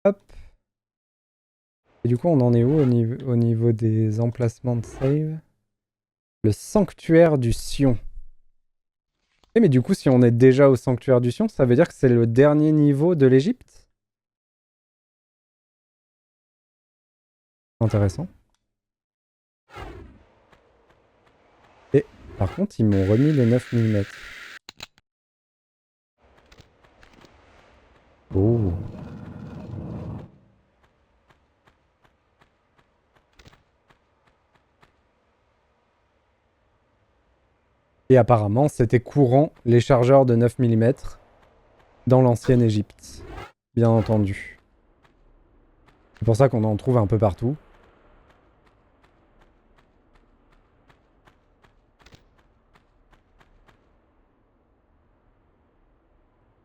Hop. Et du coup, on en est où au niveau des emplacements de save? Le sanctuaire du Sion. Eh, mais du coup, si on est déjà au sanctuaire du Sion, ça veut dire que c'est le dernier niveau de l'Égypte? Intéressant. Et par contre, ils m'ont remis les 9 mm. Oh. Et apparemment, c'était courant les chargeurs de 9 mm dans l'ancienne Égypte. Bien entendu. C'est pour ça qu'on en trouve un peu partout.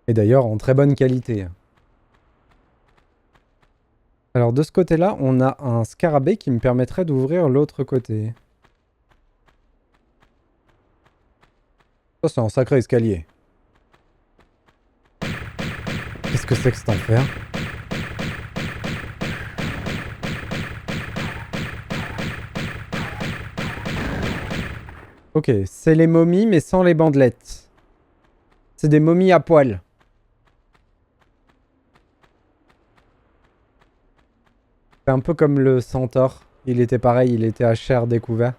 Et d'ailleurs, en très bonne qualité. Alors de ce côté-là, on a un scarabée qui me permettrait d'ouvrir l'autre côté. Ça, c'est un sacré escalier. Qu'est-ce que c'est que cet enfer? Ok, c'est les momies mais sans les bandelettes. C'est des momies à poil. C'est un peu comme le centaure. Il était pareil, il était à chair découvert.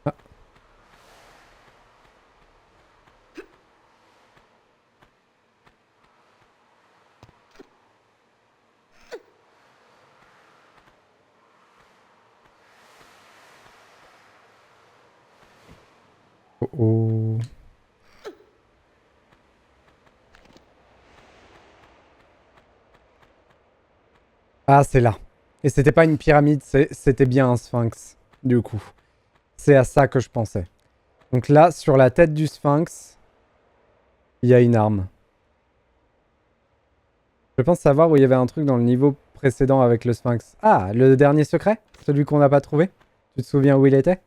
Ah. Oh oh. Ah, c'est là. Et c'était pas une pyramide, c'était bien un sphinx, du coup. C'est à ça que je pensais. Donc là, sur la tête du sphinx, il y a une arme. Je pense savoir où il y avait un truc dans le niveau précédent avec le sphinx. Ah, le dernier secret? Celui qu'on n'a pas trouvé? Tu te souviens où il était?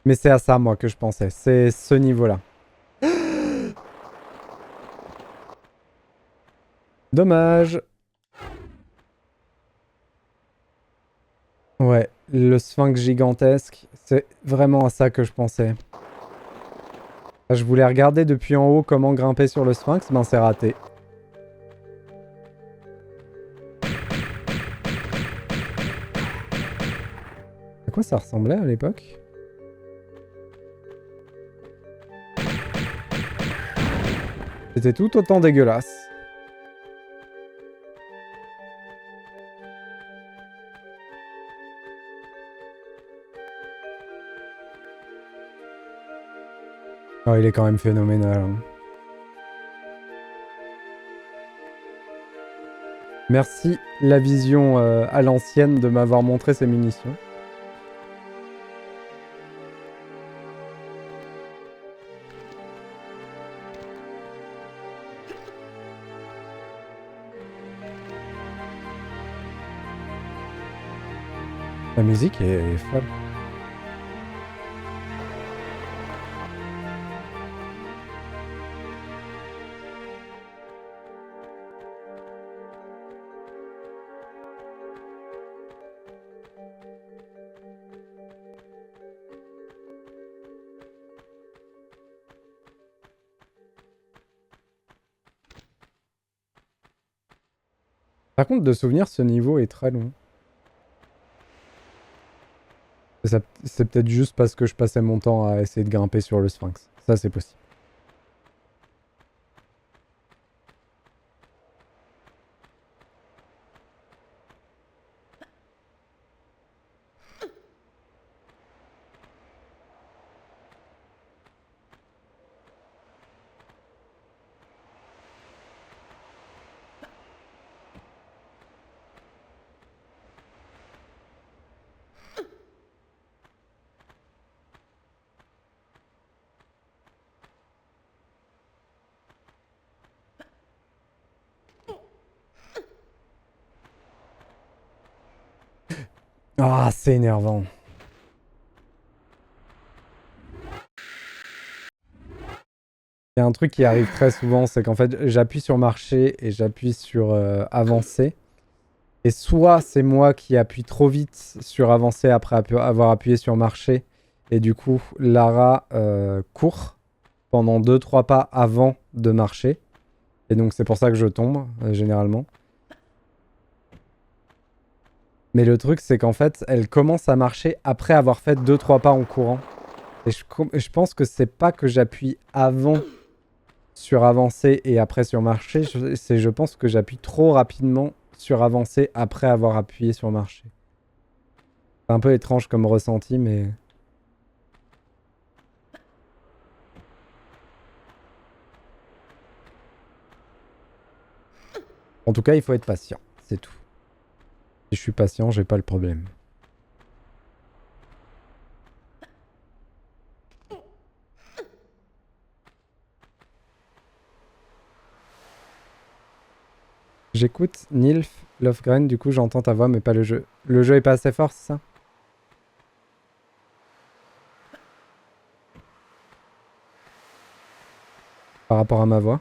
Mais c'est à ça, moi, que je pensais. C'est ce niveau-là. Dommage. Ouais, le sphinx gigantesque, c'est vraiment à ça que je pensais. Je voulais regarder depuis en haut comment grimper sur le sphinx, ben c'est raté. À quoi ça ressemblait à l'époque? C'était tout autant dégueulasse. Oh, il est quand même phénoménal, hein. Merci la vision à l'ancienne de m'avoir montré ces munitions. La musique est folle. Par contre, de souvenir, ce niveau est très long. C'est peut-être juste parce que je passais mon temps à essayer de grimper sur le sphinx. Ça, c'est possible. Ah, c'est énervant. Il y a un truc qui arrive très souvent, c'est qu'en fait, j'appuie sur marcher et j'appuie sur avancer. Et soit c'est moi qui appuie trop vite sur avancer après avoir appuyé sur marcher. Et du coup, Lara court pendant 2-3 pas avant de marcher. Et donc c'est pour ça que je tombe, généralement. Mais le truc, c'est qu'en fait, elle commence à marcher après avoir fait 2-3 pas en courant. Et je pense que c'est pas que j'appuie avant sur avancer et après sur marcher. Je pense que j'appuie trop rapidement sur avancer après avoir appuyé sur marcher. C'est un peu étrange comme ressenti, mais... En tout cas, il faut être patient. C'est tout. Si je suis patient, j'ai pas le problème. J'écoute Nilf Lofgren, du coup j'entends ta voix mais pas le jeu. Le jeu est pas assez fort, c'est ça? Par rapport à ma voix?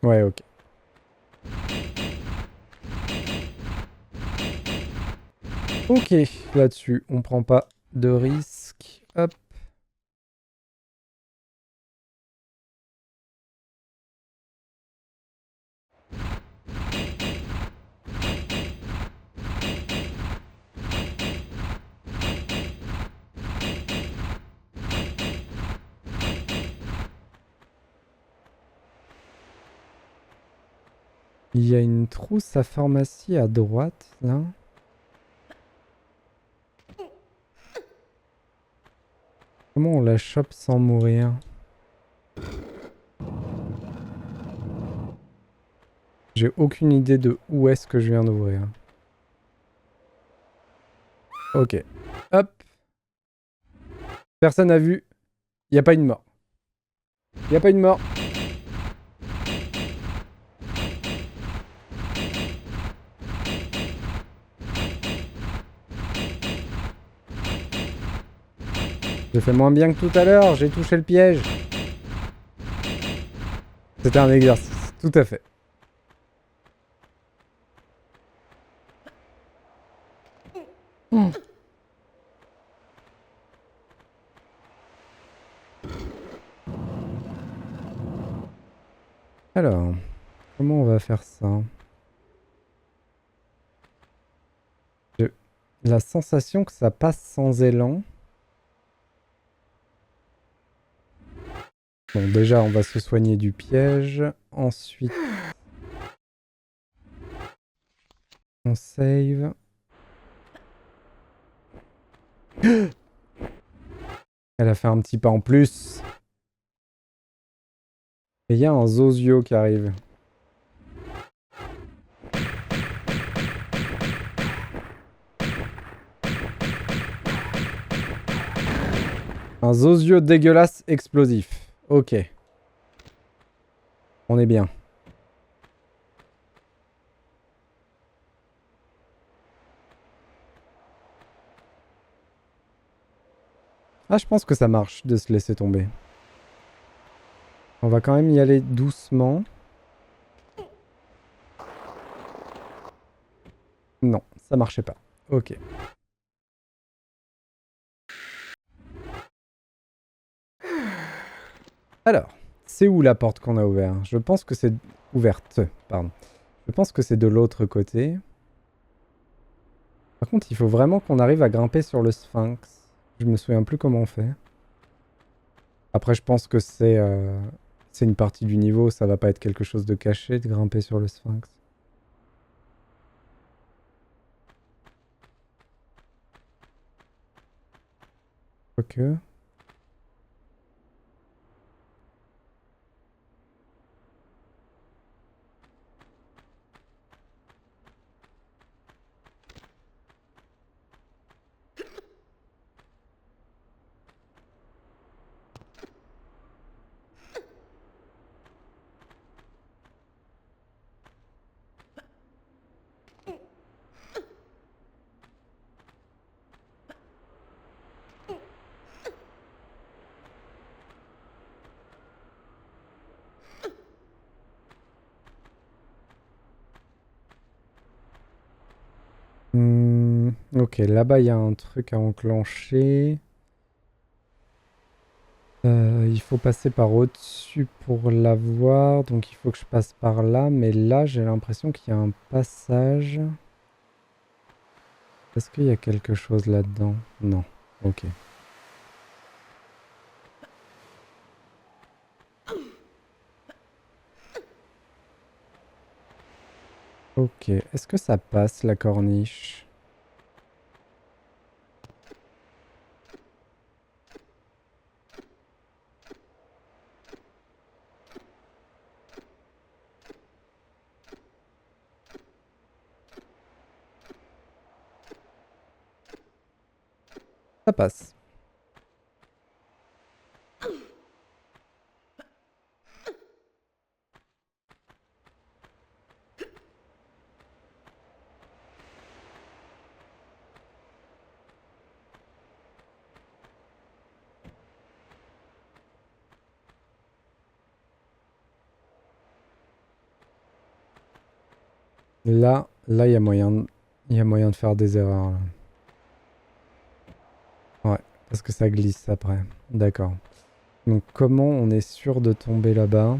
Ouais, ok. Ok, là-dessus, on prend pas de risque. Hop. Il y a une trousse à pharmacie à droite, là. Comment on la chope sans mourir? J'ai aucune idée de où est-ce que je viens d'ouvrir. Ok. Hop. Personne n'a vu. Il n'y a pas une mort. Il n'y a pas une mort. J'ai fait moins bien que tout à l'heure. J'ai touché le piège. C'était un exercice. Tout à fait. Alors, comment on va faire ça? J'ai la sensation que ça passe sans élan. Bon, déjà, on va se soigner du piège. Ensuite, on save. Elle a fait un petit pas en plus. Et il y a un Zozio qui arrive. Un Zozio dégueulasse explosif. Ok. On est bien. Ah, je pense que ça marche de se laisser tomber. On va quand même y aller doucement. Non, ça marchait pas. Ok. Alors, c'est où la porte qu'on a ouverte? Je pense que c'est... Ouverte, pardon. Je pense que c'est de l'autre côté. Par contre, il faut vraiment qu'on arrive à grimper sur le sphinx. Je me souviens plus comment on fait. Après, je pense que c'est une partie du niveau. Ça va pas être quelque chose de caché de grimper sur le sphinx. Quoique... Ok, là-bas, il y a un truc à enclencher. Il faut passer par au-dessus pour l'avoir, donc il faut que je passe par là. Mais là, j'ai l'impression qu'il y a un passage. Est-ce qu'il y a quelque chose là-dedans? Non. Ok. Ok. Est-ce que ça passe, la corniche? Ça passe. Là, il y a moyen de faire des erreurs, là. Ouais, parce que ça glisse après. D'accord. Donc comment on est sûr de tomber là-bas?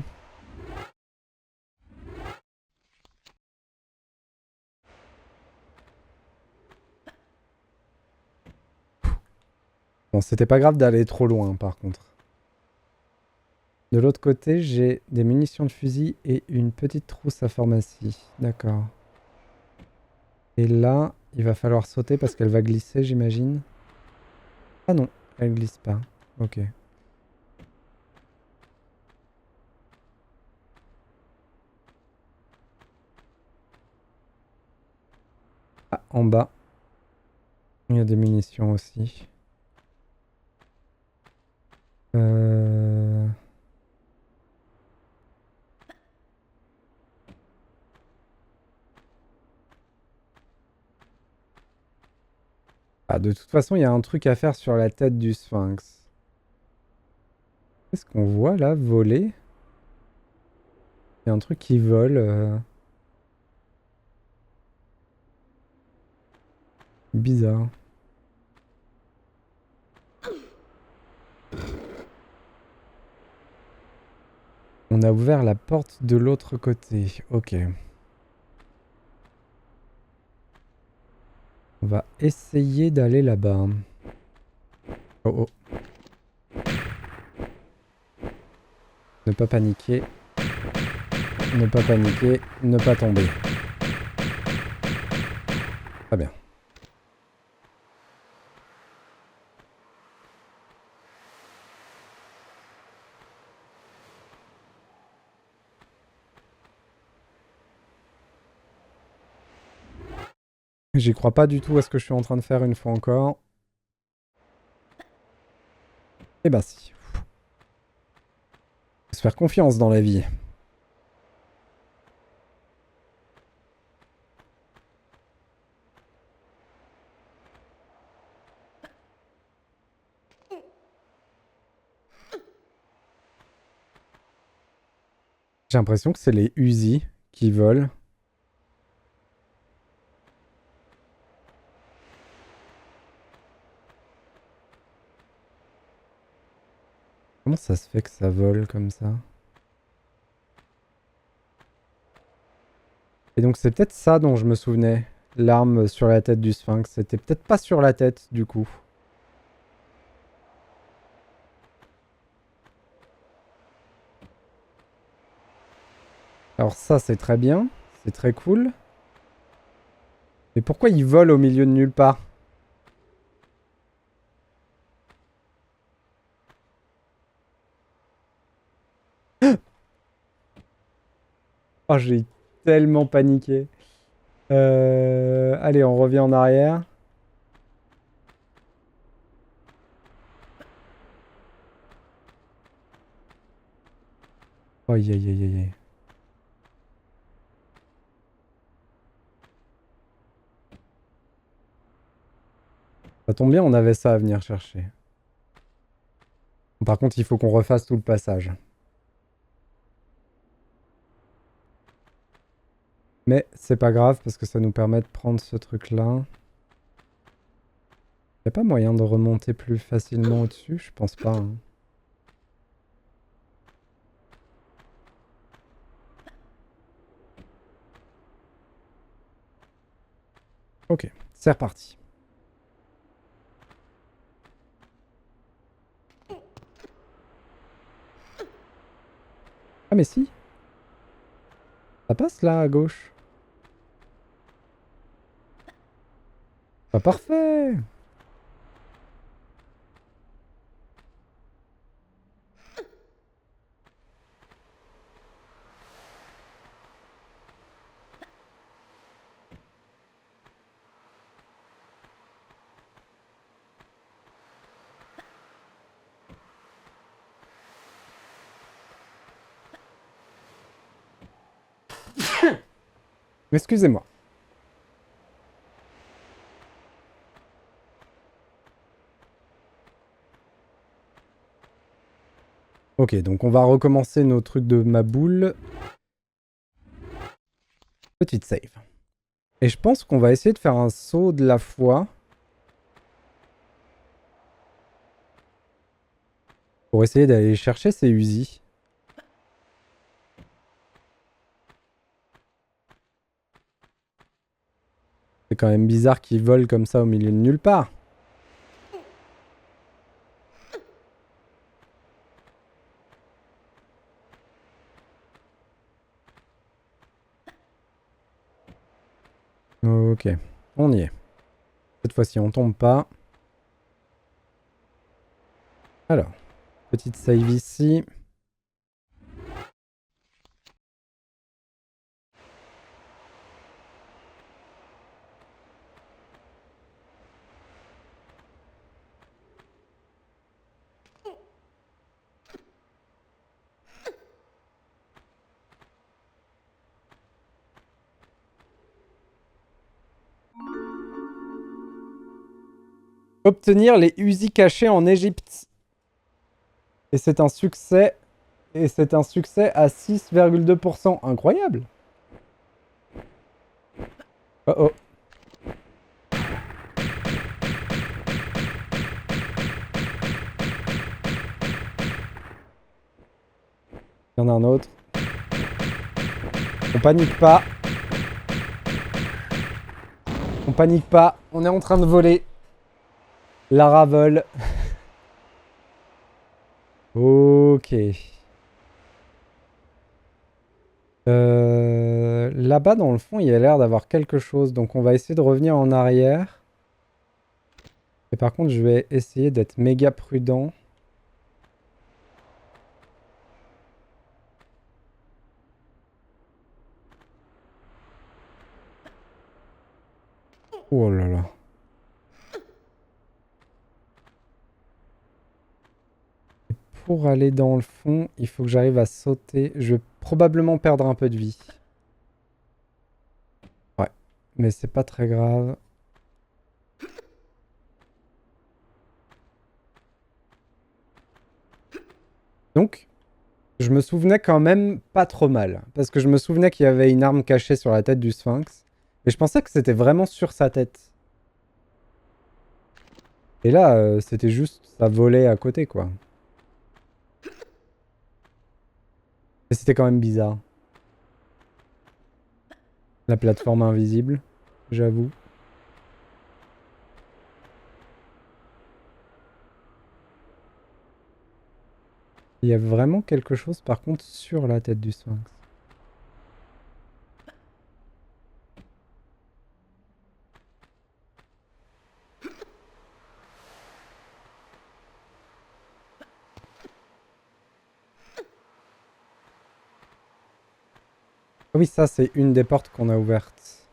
Bon, c'était pas grave d'aller trop loin, par contre. De l'autre côté, j'ai des munitions de fusil et une petite trousse à pharmacie. D'accord. Et là, il va falloir sauter parce qu'elle va glisser, j'imagine. Ah non, elle glisse pas. Ok. Ah, en bas, il y a des munitions aussi. Euh... Ah, de toute façon, il y a un truc à faire sur la tête du sphinx. Qu'est-ce qu'on voit là, voler? Il y a un truc qui vole. Bizarre. On a ouvert la porte de l'autre côté. Ok. On va essayer d'aller là-bas. Oh oh. Ne pas paniquer. Ne pas paniquer. Ne pas tomber. Très bien. J'y crois pas du tout à ce que je suis en train de faire une fois encore. Eh ben si. Faut se faire confiance dans la vie. J'ai l'impression que c'est les Uzi qui volent. Comment ça se fait que ça vole comme ça? Et donc c'est peut-être ça dont je me souvenais. L'arme sur la tête du sphinx. C'était peut-être pas sur la tête du coup. Alors ça c'est très bien. C'est très cool. Mais pourquoi il vole au milieu de nulle part? Oh, j'ai tellement paniqué. Allez, on revient en arrière. Aïe aïe aïe aïe aïe. Ça tombe bien, on avait ça à venir chercher. Par contre, il faut qu'on refasse tout le passage. Mais c'est pas grave parce que ça nous permet de prendre ce truc-là. Y'a pas moyen de remonter plus facilement au-dessus? Je pense pas. Hein. Ok, c'est reparti. Ah mais si. Ça passe là à gauche. Bah parfait. Excusez-moi. Ok, donc on va recommencer nos trucs de ma boule. Petite save. Et je pense qu'on va essayer de faire un saut de la foi. Pour essayer d'aller chercher ces Uzi. C'est quand même bizarre qu'ils volent comme ça au milieu de nulle part. Ok, on y est. Cette fois-ci, on tombe pas. Alors, petite save ici. Obtenir les Uzi cachés en Égypte. Et c'est un succès. Et c'est un succès à 6,2%. Incroyable. Oh oh. Il y en a un autre. On panique pas. On panique pas. On est en train de voler. Lara vole. Ok. Là-bas, dans le fond, il y a l'air d'avoir quelque chose. Donc, on va essayer de revenir en arrière. Et par contre, je vais essayer d'être méga prudent. Oh là là. Et pour aller dans le fond, il faut que j'arrive à sauter. Je vais probablement perdre un peu de vie. Ouais. Mais c'est pas très grave. Donc, je me souvenais quand même pas trop mal. Parce que je me souvenais qu'il y avait une arme cachée sur la tête du Sphinx. Mais je pensais que c'était vraiment sur sa tête. Et là, c'était juste, ça volait à côté, quoi. Mais c'était quand même bizarre. La plateforme invisible, j'avoue. Il y a vraiment quelque chose, par contre, sur la tête du Sphinx. Ah oui, ça, c'est une des portes qu'on a ouvertes.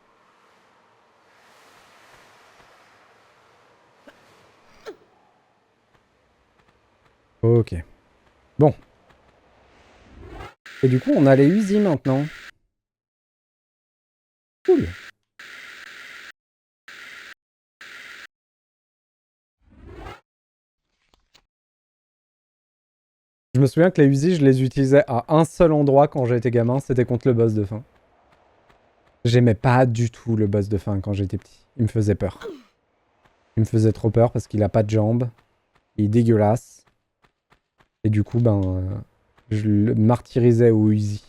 Ok. Bon. Et du coup, on a les Uzi maintenant. Cool. Je me souviens que les Uzi, je les utilisais à un seul endroit quand j'étais gamin, c'était contre le boss de fin. J'aimais pas du tout le boss de fin quand j'étais petit. Il me faisait peur. Il me faisait trop peur parce qu'il a pas de jambes. Il est dégueulasse. Et du coup, je le martyrisais au Uzi.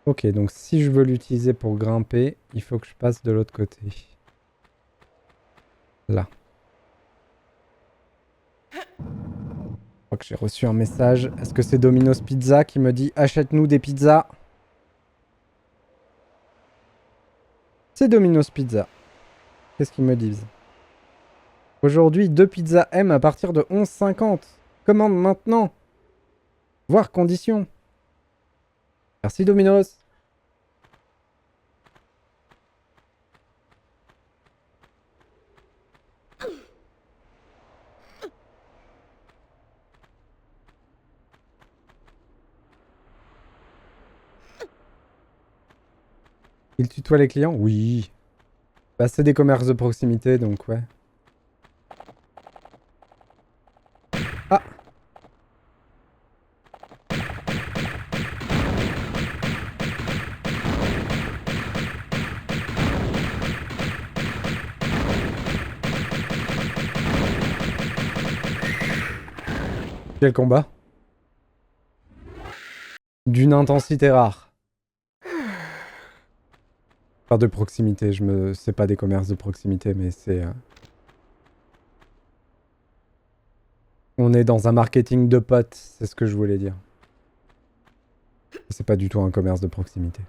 Ok, donc si je veux l'utiliser pour grimper, il faut que je passe de l'autre côté. Là. Je crois que j'ai reçu un message. Est-ce que c'est Domino's Pizza qui me dit achète-nous des pizzas? C'est Domino's Pizza. Qu'est-ce qu'ils me disent? Aujourd'hui, 2 pizzas M à partir de 11,50. Commande maintenant. Voir conditions. Merci Domino's. Il tutoie les clients? Oui. Bah, c'est des commerces de proximité, donc ouais. Ah! Quel combat? D'une intensité rare. Enfin, de proximité, c'est pas des commerces de proximité, mais c'est... On est dans un marketing de potes, c'est ce que je voulais dire. C'est pas du tout un commerce de proximité.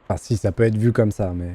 Enfin si, ça peut être vu comme ça, mais...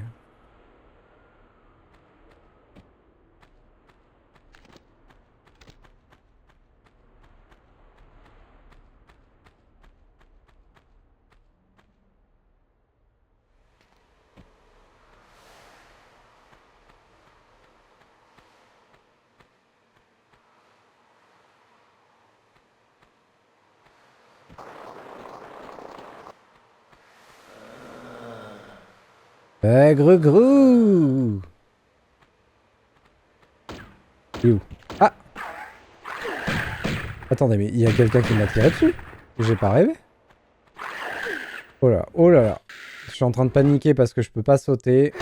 Grou grou! Où? Ah! Attendez, mais il y a quelqu'un qui m'a tiré dessus? J'ai pas rêvé? Oh là, oh là là. Je suis en train de paniquer parce que je peux pas sauter.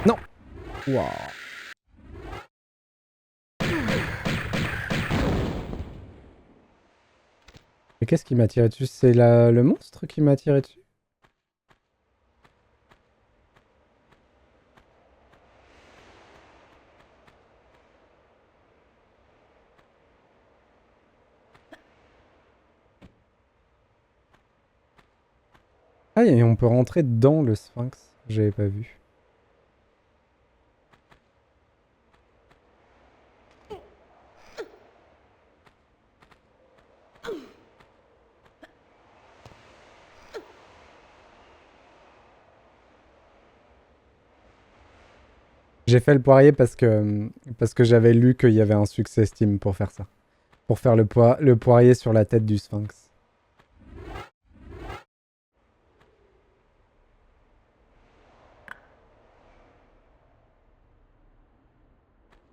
Non! Waouh! Mais qu'est-ce qui m'a tiré dessus? C'est le monstre qui m'a tiré dessus? Ah, et on peut rentrer dans le sphinx. J'avais pas vu. J'ai fait le poirier parce que j'avais lu qu'il y avait un succès Steam pour faire ça. Pour faire le poirier sur la tête du sphinx.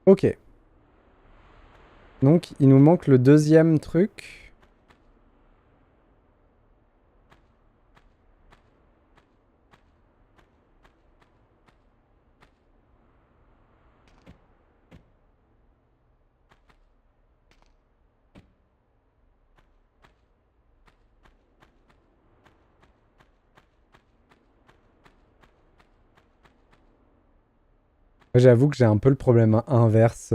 Ok. Donc, il nous manque le deuxième truc. J'avoue que j'ai un peu le problème inverse,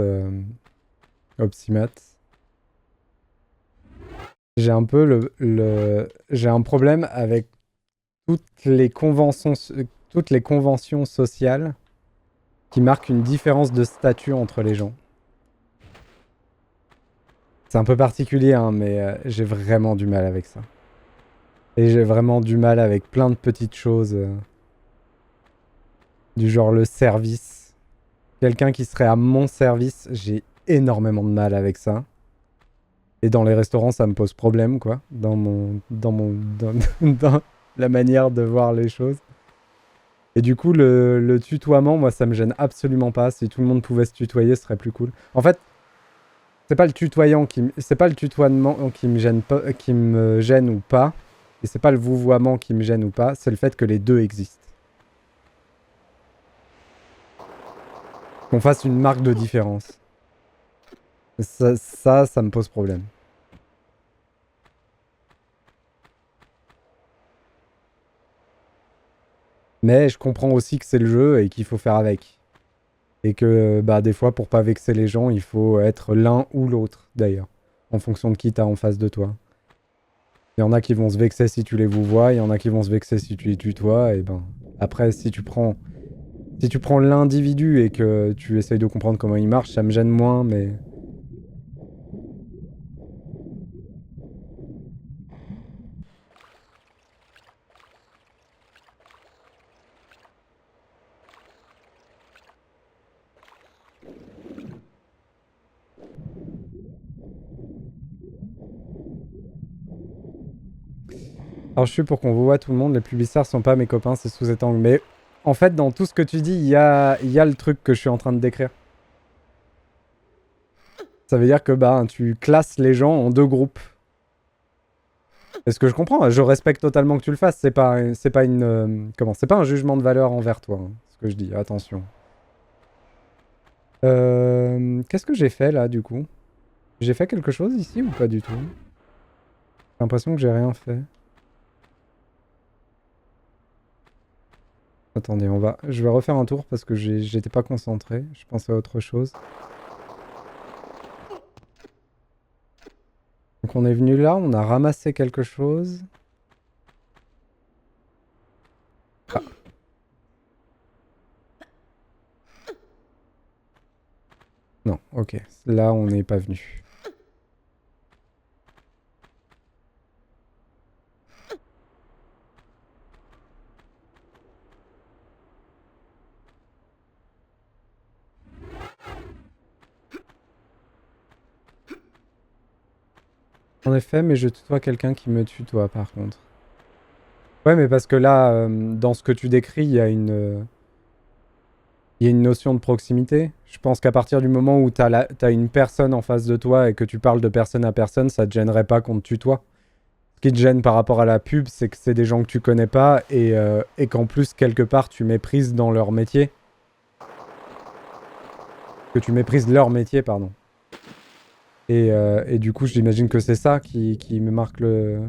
Optimat. J'ai un peu j'ai un problème avec toutes les conventions sociales qui marquent une différence de statut entre les gens. C'est un peu particulier, hein, mais j'ai vraiment du mal avec ça. Et j'ai vraiment du mal avec plein de petites choses. Du genre le service. Quelqu'un qui serait à mon service, j'ai énormément de mal avec ça. Et dans les restaurants, ça me pose problème, quoi. Dans la manière de voir les choses. Et du coup, le tutoiement, moi, ça me gêne absolument pas. Si tout le monde pouvait se tutoyer, ce serait plus cool. En fait, C'est pas le tutoiement c'est pas le tutoiement qui me gêne pas, qui me gêne ou pas, et c'est pas le vouvoiement qui me gêne ou pas, c'est le fait que les deux existent. Qu'on fasse une marque de différence. Ça me pose problème. Mais je comprends aussi que c'est le jeu et qu'il faut faire avec. Et que bah, des fois, pour pas vexer les gens, il faut être l'un ou l'autre, d'ailleurs. En fonction de qui t'as en face de toi. Il y en a qui vont se vexer si tu les vouvoies, il y en a qui vont se vexer si tu les tutoies, et ben... Après, si tu prends l'individu et que tu essayes de comprendre comment il marche, ça me gêne moins, mais... Alors je suis pour qu'on voit tout le monde, les plus bizarres sont pas mes copains, c'est sous cet angle. Mais en fait, dans tout ce que tu dis, il y a le truc que je suis en train de décrire. Ça veut dire que bah, tu classes les gens en deux groupes. Et ce que je comprends, je respecte totalement que tu le fasses. C'est pas une comment, c'est pas un jugement de valeur envers toi, hein, ce que je dis. Attention. Qu'est-ce que j'ai fait là, du coup? J'ai fait quelque chose ici ou pas du tout? J'ai l'impression que j'ai rien fait. Attendez, je vais refaire un tour parce que j'étais pas concentré. Je pensais à autre chose. Donc on est venu là, on a ramassé quelque chose. Ah. Non, ok. Là, on n'est pas venu. En effet, mais je tutoie quelqu'un qui me tutoie par contre. Ouais, mais parce que là, dans ce que tu décris, il y a une notion de proximité. Je pense qu'à partir du moment où t'as une personne en face de toi et que tu parles de personne à personne, ça te gênerait pas qu'on te tutoie. Ce qui te gêne par rapport à la pub, c'est que c'est des gens que tu connais pas et qu'en plus, quelque part, tu méprises dans leur métier. Que tu méprises leur métier, pardon. Et du coup, j'imagine que c'est ça qui me marque le...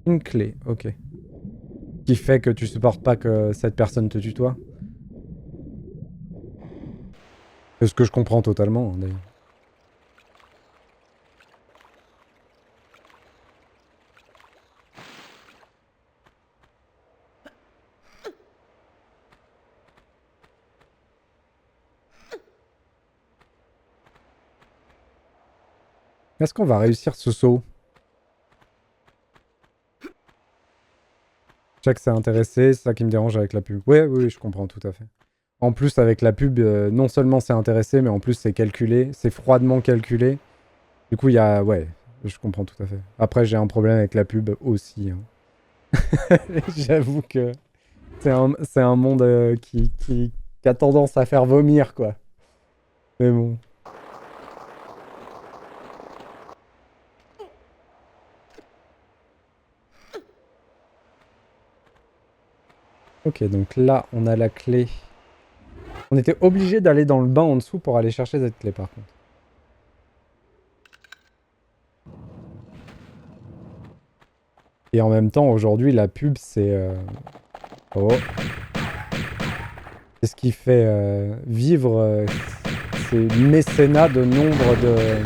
Une clé, ok. Qui fait que tu supportes pas que cette personne te tutoie. C'est ce que je comprends totalement, hein, d'ailleurs. Est-ce qu'on va réussir ce saut? Jack s'est intéressé, c'est ça qui me dérange avec la pub. Ouais, oui, je comprends tout à fait. En plus, avec la pub, non seulement c'est intéressé, mais en plus c'est calculé, c'est froidement calculé. Du coup, il y a... Ouais, je comprends tout à fait. Après, j'ai un problème avec la pub aussi, hein. J'avoue que c'est un monde qui a tendance à faire vomir, quoi. Mais bon. Ok, donc là, on a la clé. On était obligé d'aller dans le bain en dessous pour aller chercher cette clé, par contre. Et en même temps, aujourd'hui, la pub, c'est... Oh. C'est ce qui fait vivre ces mécénats de nombre de...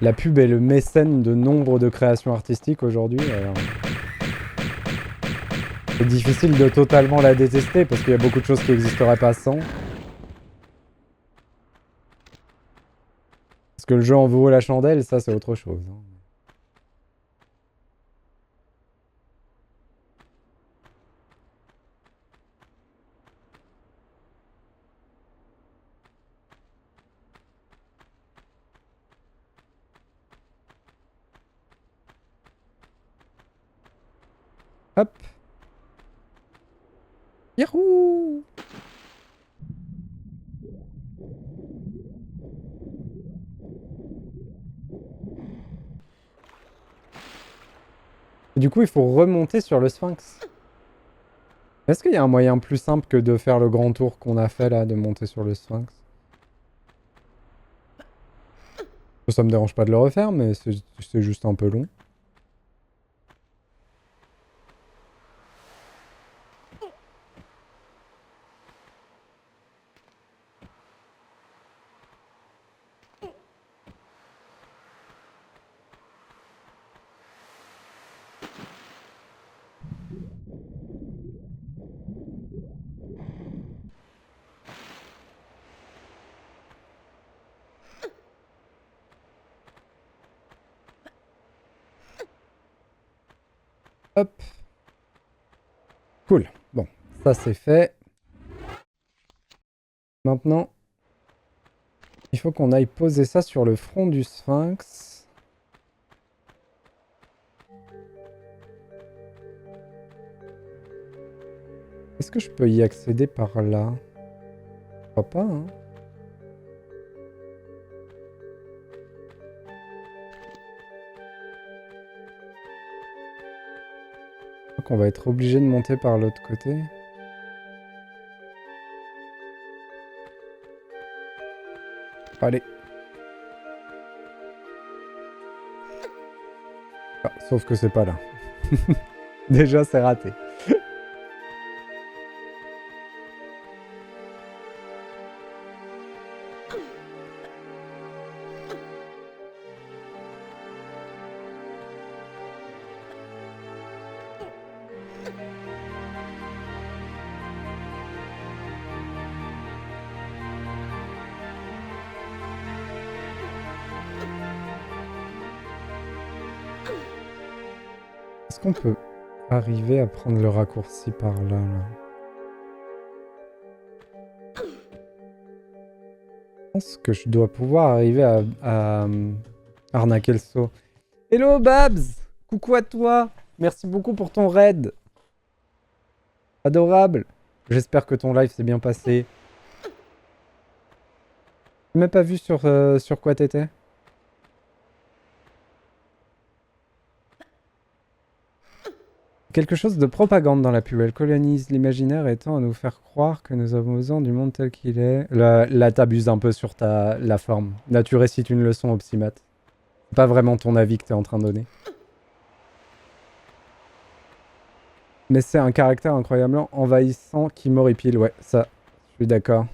La pub est le mécène de nombre de créations artistiques aujourd'hui. C'est difficile de totalement la détester parce qu'il y a beaucoup de choses qui n'existeraient pas sans. Parce que le jeu en vaut la chandelle, ça c'est autre chose, hein. Hop. Yahoo! Et du coup, il faut remonter sur le sphinx. Est-ce qu'il y a un moyen plus simple que de faire le grand tour qu'on a fait là, de monter sur le sphinx? Ça me dérange pas de le refaire, mais c'est juste un peu long. Hop. Cool. Bon, ça c'est fait. Maintenant, il faut qu'on aille poser ça sur le front du sphinx. Est-ce que je peux y accéder par là? Je crois pas, hein. Je crois qu'on va être obligé de monter par l'autre côté. Allez. Ah, sauf que c'est pas là. Déjà, c'est raté. Est-ce qu'on peut arriver à prendre le raccourci par là, là? Je pense que je dois pouvoir arriver à arnaquer le saut. Hello Babs! Coucou à toi! Merci beaucoup pour ton raid! Adorable! J'espère que ton live s'est bien passé. J'ai même pas vu sur quoi t'étais. Quelque chose de propagande dans la pub. Elle colonise l'imaginaire et tend à nous faire croire que nous avons besoin du monde tel qu'il est. Là, t'abuses un peu sur la forme. Là, tu récites une leçon au psymat. C'est pas vraiment ton avis que t'es en train de donner. Mais c'est un caractère incroyablement envahissant qui m'horripile. Ouais, ça, je suis d'accord.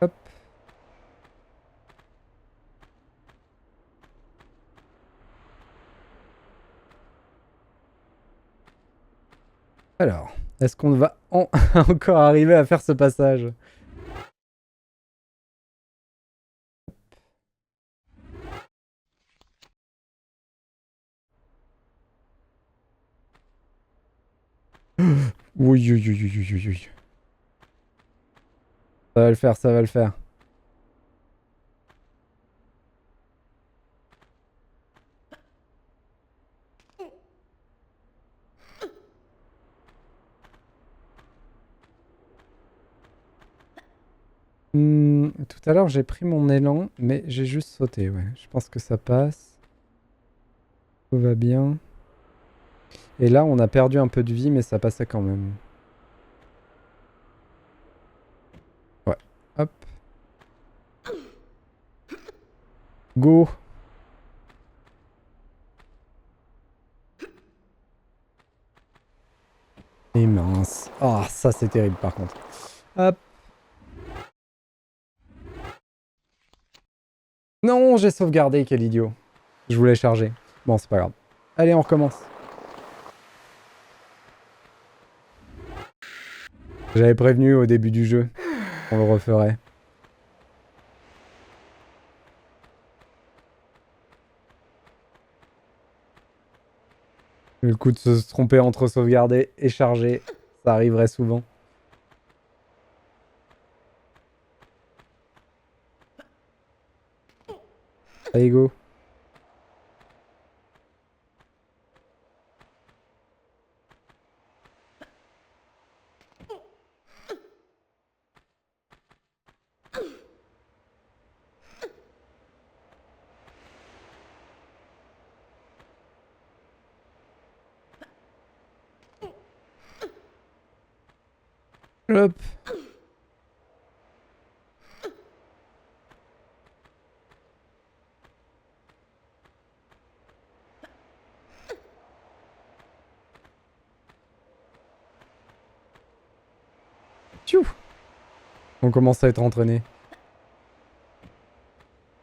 Hop. Alors, est-ce qu'on va encore arriver à faire ce passage? Oui, oui, oui, oui, oui, oui, oui. Ça va le faire, ça va le faire. Tout à l'heure, j'ai pris mon élan, mais j'ai juste sauté, ouais. Je pense que ça passe. Tout va bien. Et là, on a perdu un peu de vie, mais ça passait quand même. Ouais. Hop. Go. Et mince. Ah, ça, c'est terrible, par contre. Hop. Non, j'ai sauvegardé, quel idiot. Je voulais charger. Bon, c'est pas grave. Allez, on recommence. J'avais prévenu au début du jeu qu'on le referait. Le coup de se tromper entre sauvegarder et charger, ça arriverait souvent. Allez, go. Hop. Tchou. On commence à être entraîné.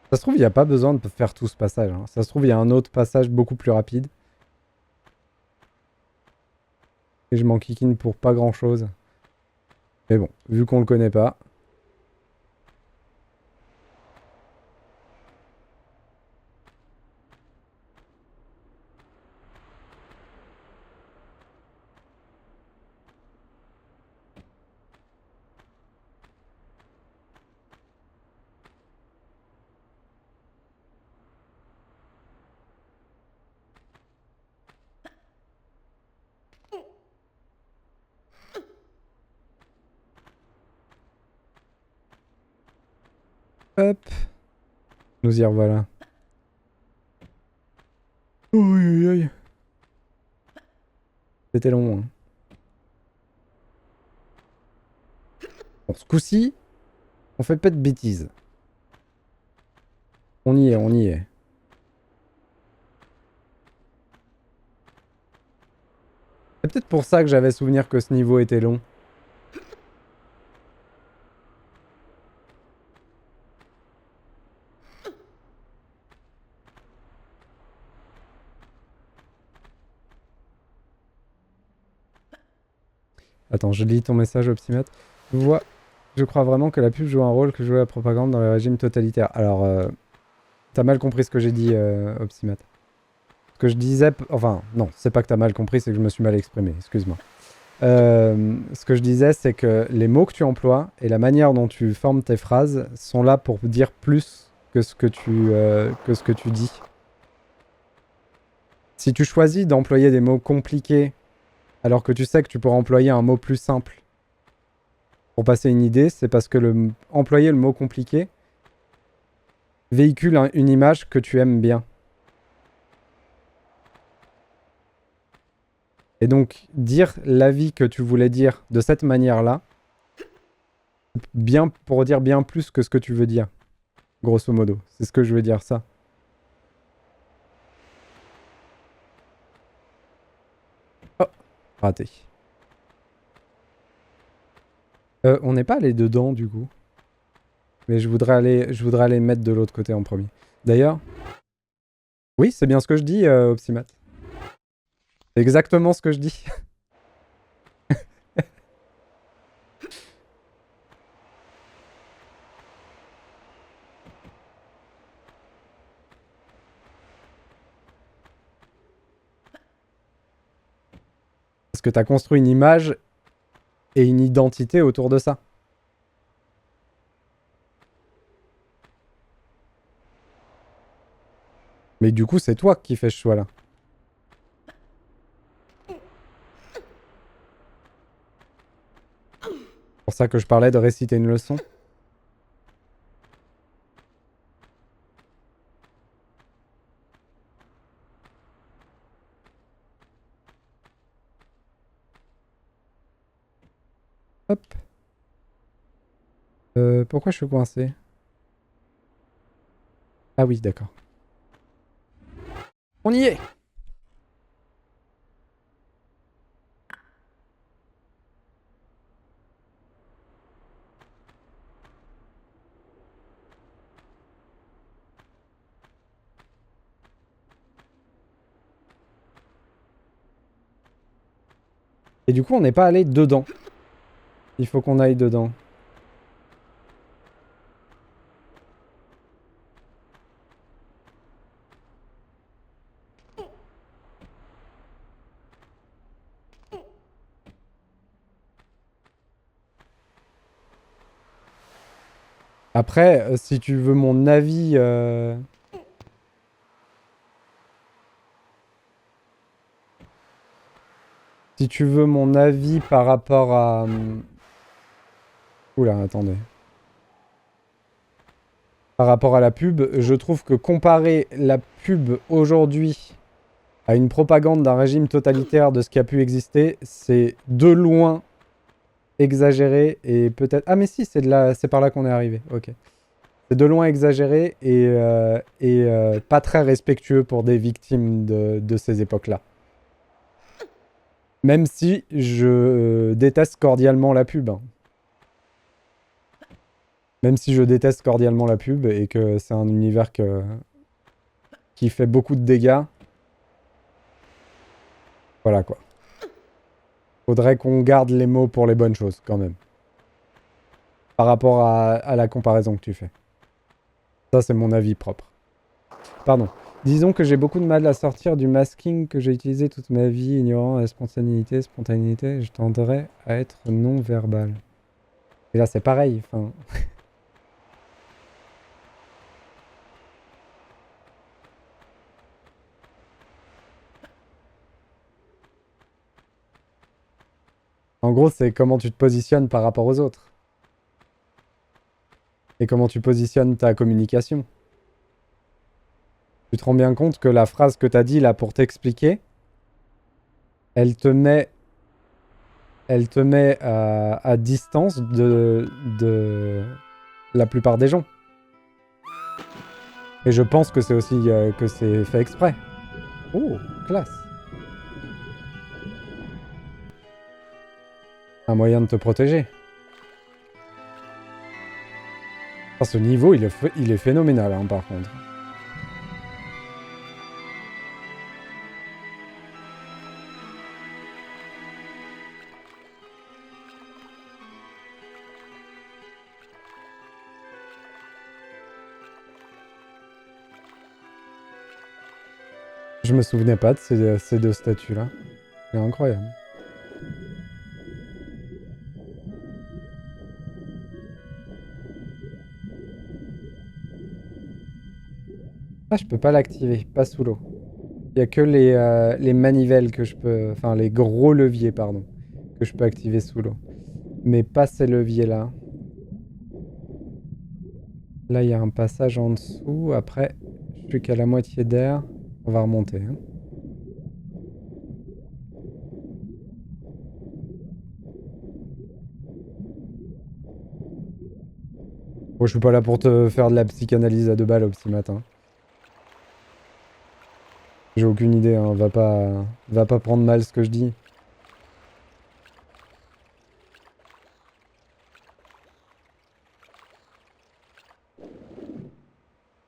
Ça se trouve, il n'y a pas besoin de faire tout ce passage. Hein. Ça se trouve, il y a un autre passage beaucoup plus rapide. Et je m'en kikine pour pas grand chose. Mais bon, vu qu'on le connaît pas. Hop. Nous y revoilà. Aïe aïe. C'était long. Hein. Bon, ce coup-ci, on fait pas de bêtises. On y est, on y est. C'est peut-être pour ça que j'avais souvenir que ce niveau était long. Attends, je lis ton message, Optimate. Je crois vraiment que la pub joue un rôle que jouait la propagande dans les régimes totalitaires. Alors, t'as mal compris ce que j'ai dit, Optimate. Ce que je disais... Enfin, non, c'est pas que t'as mal compris, c'est que je me suis mal exprimé, excuse-moi. Ce que je disais, c'est que les mots que tu emploies et la manière dont tu formes tes phrases sont là pour dire plus que ce que tu dis. Si tu choisis d'employer des mots compliqués alors que tu sais que tu pourras employer un mot plus simple pour passer une idée, c'est parce que employer le mot compliqué véhicule une image que tu aimes bien. Et donc, dire l'avis que tu voulais dire de cette manière-là, pour dire bien plus que ce que tu veux dire, grosso modo. C'est ce que je veux dire, ça. Oh, raté. On n'est pas allé dedans, du coup. Mais je voudrais aller mettre de l'autre côté en premier. D'ailleurs... Oui, c'est bien ce que je dis, Opsimat. C'est exactement ce que je dis. Parce que tu as construit une image et une identité autour de ça. Mais du coup, c'est toi qui fais ce choix-là. C'est pour ça que je parlais de réciter une leçon. Hop. Pourquoi je suis coincé? Ah oui, d'accord. On y est! Et du coup, on n'est pas allé dedans. Il faut qu'on aille dedans. Après, si tu veux mon avis... Si tu veux mon avis par rapport à... Oula, attendez. Par rapport à la pub, je trouve que comparer la pub aujourd'hui à une propagande d'un régime totalitaire de ce qui a pu exister, c'est de loin exagéré et peut-être... Ah mais si, c'est par là qu'on est arrivé. Ok. C'est de loin exagéré et pas très respectueux pour des victimes de ces époques-là. Même si je déteste cordialement la pub, hein. Même si je déteste cordialement la pub et que c'est un univers qui fait beaucoup de dégâts. Voilà quoi. Faudrait qu'on garde les mots pour les bonnes choses quand même. Par rapport à la comparaison que tu fais. Ça c'est mon avis propre. Pardon. Disons que j'ai beaucoup de mal à sortir du masking que j'ai utilisé toute ma vie, ignorant la spontanéité, je tendrais à être non-verbal. Et là c'est pareil, enfin... En gros, c'est comment tu te positionnes par rapport aux autres. Et comment tu positionnes ta communication. Tu te rends bien compte que la phrase que t'as dit là pour t'expliquer, elle te met à distance de la plupart des gens. Et je pense que c'est aussi que c'est fait exprès. Oh, classe. Un moyen de te protéger. Ah, ce niveau, il est phénoménal, hein, par contre. Je me souvenais pas de ces deux statues-là. C'est incroyable. Ah, je peux pas l'activer, pas sous l'eau. Il y a que les manivelles que je peux... Enfin, les gros leviers, pardon, que je peux activer sous l'eau. Mais pas ces leviers-là. Là, il y a un passage en dessous. Après, je suis qu'à la moitié d'air. On va remonter, hein. Bon, je suis pas là pour te faire de la psychanalyse à 2 balles au petit matin. J'ai aucune idée, hein. Va pas prendre mal ce que je dis.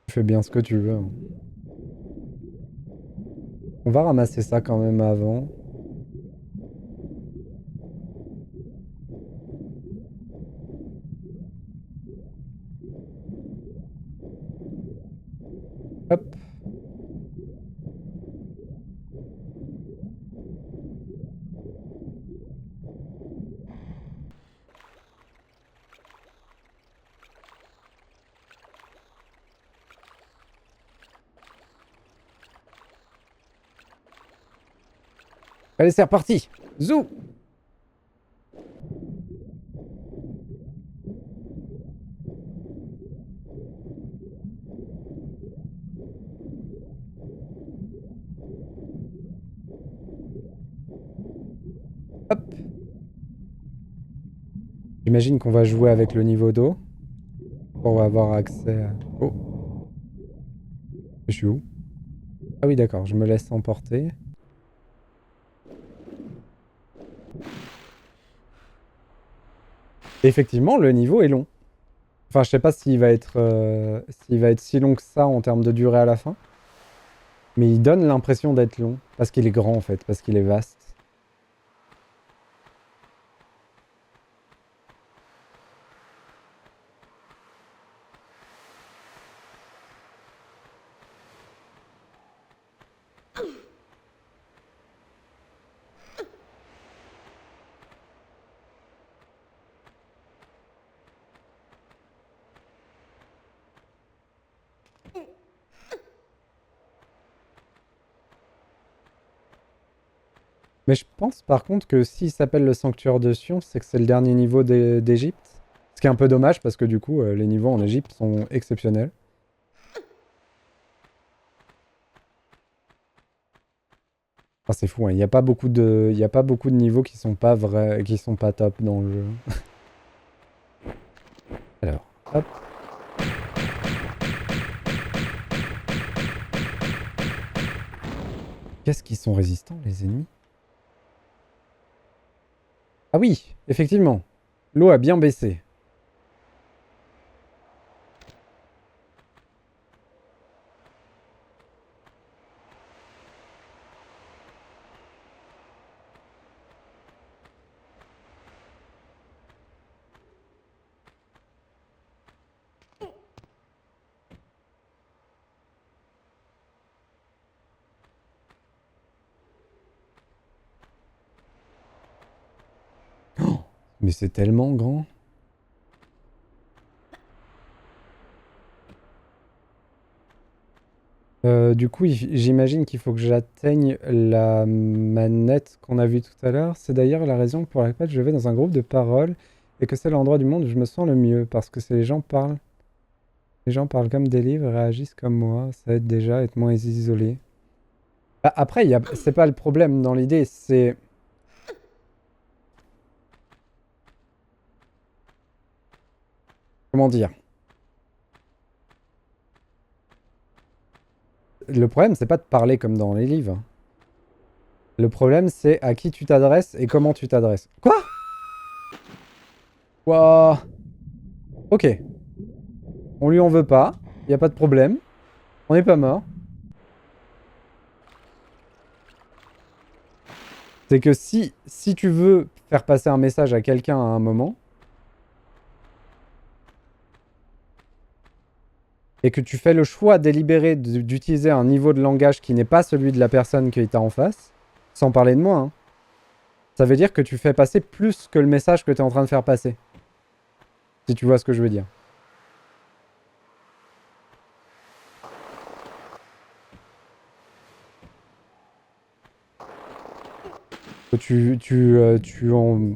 Tu fais bien ce que tu veux, hein. On va ramasser ça quand même avant. Hop. Allez, c'est reparti. Zou. Hop. J'imagine qu'on va jouer avec le niveau d'eau. Pour avoir accès à... Oh. Je suis où? Ah oui, d'accord, je me laisse emporter. Et effectivement, le niveau est long. Enfin, je sais pas s'il va être si long que ça en termes de durée à la fin. Mais il donne l'impression d'être long. Parce qu'il est grand, en fait. Parce qu'il est vaste. Mais je pense par contre que s'il s'appelle le sanctuaire de Sion, c'est que c'est le dernier niveau d'Égypte. Ce qui est un peu dommage parce que du coup, les niveaux en Égypte sont exceptionnels. Ah, c'est fou, hein. Il n'y a pas beaucoup de... Il y a pas beaucoup de niveaux qui sont pas vrais... qui sont pas top dans le jeu. Alors, hop. Qu'est-ce qu'ils sont résistants, les ennemis? Ah oui, effectivement. L'eau a bien baissé. Oh, mais c'est tellement grand. Du coup, j'imagine qu'il faut que j'atteigne la manette qu'on a vue tout à l'heure. C'est d'ailleurs la raison pour laquelle je vais dans un groupe de parole et que c'est l'endroit du monde où je me sens le mieux. Parce que les gens parlent. Les gens parlent comme des livres et réagissent comme moi. Ça aide déjà à être moins isolé. Bah, après, c'est pas le problème dans l'idée, c'est... Comment dire? Le problème, c'est pas de parler comme dans les livres. Le problème, c'est à qui tu t'adresses et comment tu t'adresses. Quoi? Wouah. Ok. On lui en veut pas. Y a pas de problème. On n'est pas mort. C'est que si tu veux faire passer un message à quelqu'un à un moment, et que tu fais le choix délibéré d'utiliser un niveau de langage qui n'est pas celui de la personne qui t'a en face, sans parler de moi, hein, ça veut dire que tu fais passer plus que le message que tu es en train de faire passer. Si tu vois ce que je veux dire.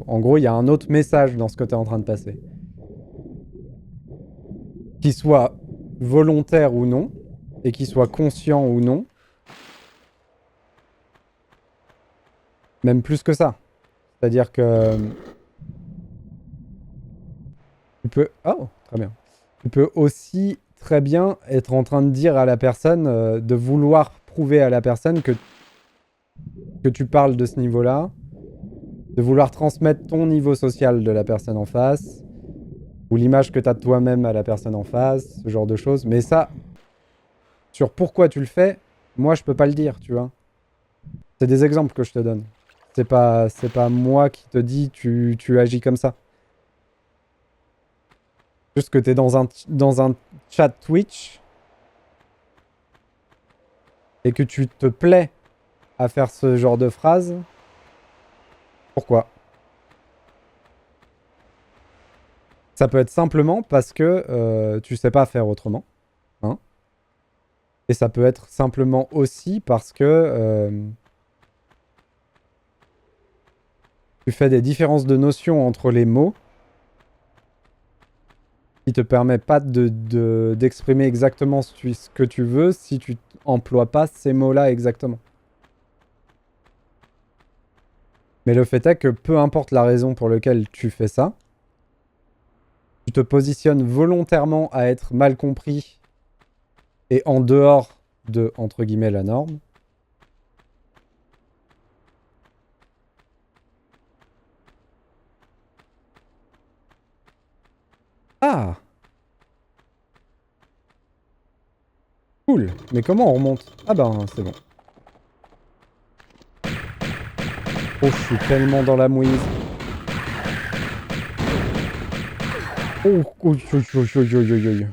En gros, il y a un autre message dans ce que tu es en train de passer. Qu'il soit volontaire ou non, et qu'il soit conscient ou non. Même plus que ça. C'est-à-dire que tu peux... Oh, très bien. Tu peux aussi très bien être en train de dire à la personne, de vouloir prouver à la personne que tu parles de ce niveau-là, de vouloir transmettre ton niveau social de la personne en face, ou l'image que tu as de toi-même à la personne en face, ce genre de choses. Mais ça, sur pourquoi tu le fais, moi je peux pas le dire, tu vois. C'est des exemples que je te donne. C'est pas moi qui te dis tu agis comme ça. Juste que tu es dans un chat Twitch et que tu te plais à faire ce genre de phrase. Pourquoi? Ça peut être simplement parce que tu sais pas faire autrement. Hein, et ça peut être simplement aussi parce que tu fais des différences de notions entre les mots qui te permet pas d'exprimer exactement ce que tu veux si tu emploies pas ces mots-là exactement. Mais le fait est que peu importe la raison pour laquelle tu fais ça, tu te positionnes volontairement à être mal compris et en dehors de, entre guillemets, la norme. Ah, cool. Mais comment on remonte? Ah ben, c'est bon. Oh, je suis tellement dans la mouise. Oh, oh, oh, oh, oh, oh, oh, oh.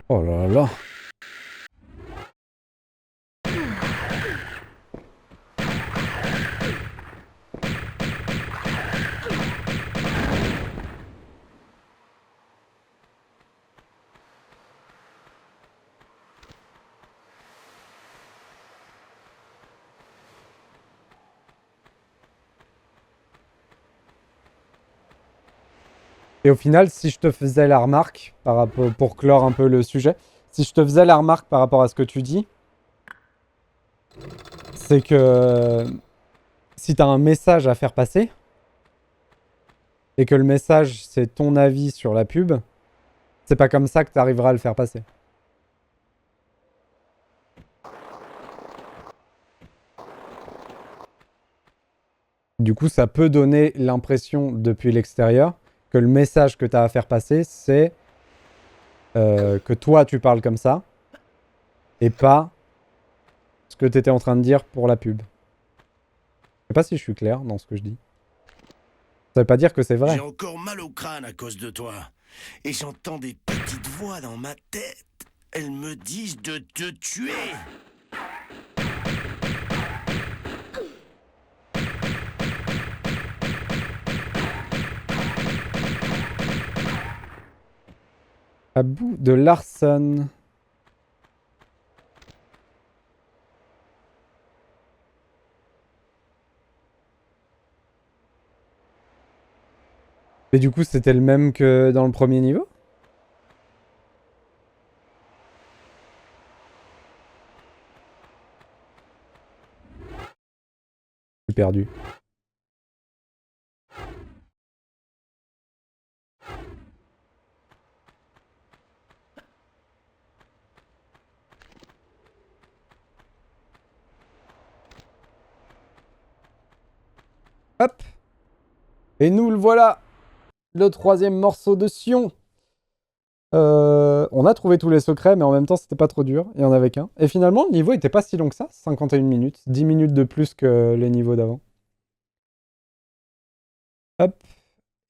Oh là là. Et au final, si je te faisais la remarque, par rapport, pour clore un peu le sujet, si je te faisais la remarque par rapport à ce que tu dis, c'est que si tu as un message à faire passer, et que le message c'est ton avis sur la pub, c'est pas comme ça que tu arriveras à le faire passer. Du coup, ça peut donner l'impression depuis l'extérieur que le message que tu as à faire passer, c'est que toi tu parles comme ça, et pas ce que tu étais en train de dire pour la pub. Je sais pas si je suis clair dans ce que je dis. Ça veut pas dire que c'est vrai. J'ai encore mal au crâne à cause de toi. Et j'entends des petites voix dans ma tête. Elles me disent de te tuer. À bout de Larson. Mais du coup, c'était le même que dans le premier niveau? Je suis perdu. Hop. Et nous le voilà. Le troisième morceau de Sion. On a trouvé tous les secrets, mais en même temps, c'était pas trop dur. Il y en avait qu'un. Et finalement, le niveau était pas si long que ça. 51 minutes. 10 minutes de plus que les niveaux d'avant. Hop.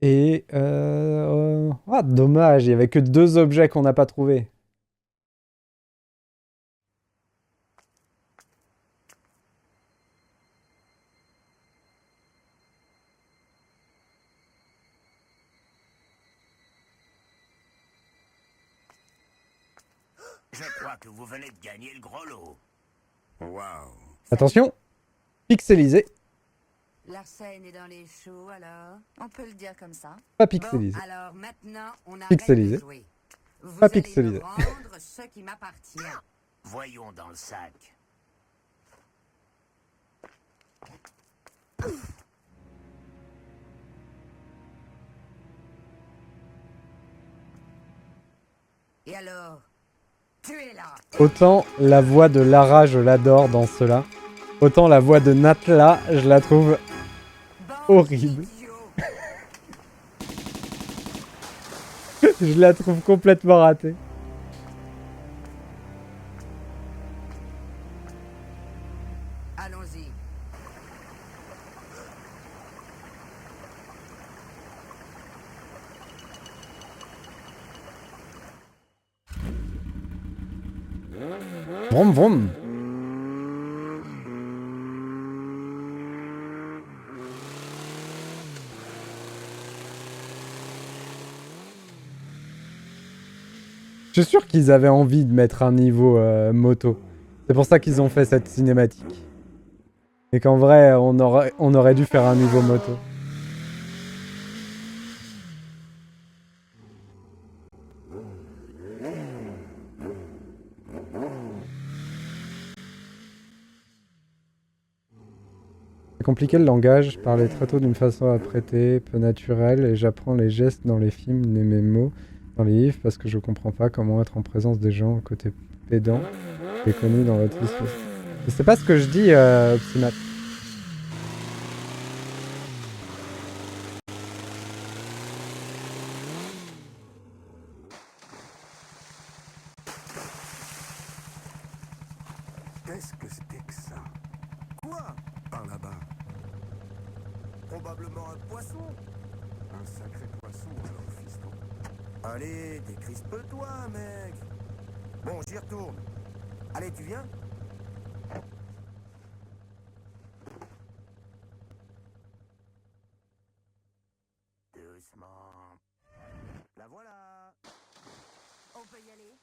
Et... Ah, dommage. Il y avait que 2 objets qu'on n'a pas trouvés. Je crois que vous venez de gagner le gros lot. Waouh. Attention. Pixelisé. Larsen est dans les choux, alors on peut le dire comme ça. Pas pixelisé. Bon, alors maintenant, on arrête Pixelisé. de jouer. Vous Pas allez pixelisé. me rendre ce qui m'appartient. Voyons dans le sac. Et alors, tuez-la. Autant la voix de Lara, je l'adore dans cela. Autant la voix de Natla, je la trouve Bande horrible. d'idiots. Je la trouve complètement ratée. Allons-y. Vroom vroom. Je suis sûr qu'ils avaient envie de mettre un niveau moto. C'est pour ça qu'ils ont fait cette cinématique. Et qu'en vrai, on aurait dû faire un niveau moto. C'est compliqué le langage, je parlais très tôt d'une façon apprêtée, peu naturelle, et j'apprends les gestes dans les films et mes mots dans les livres parce que je comprends pas comment être en présence des gens côté pédant et connu dans votre liste. Mais c'est pas ce que je dis, Opsimat. Qu'est-ce que c'était que ça? Quoi? Par là-bas. Probablement un poisson. Un sacré poisson, alors, fiston. Allez, décrispe-toi, mec. Bon, j'y retourne. Allez, tu viens? Doucement. La voilà. On peut y aller.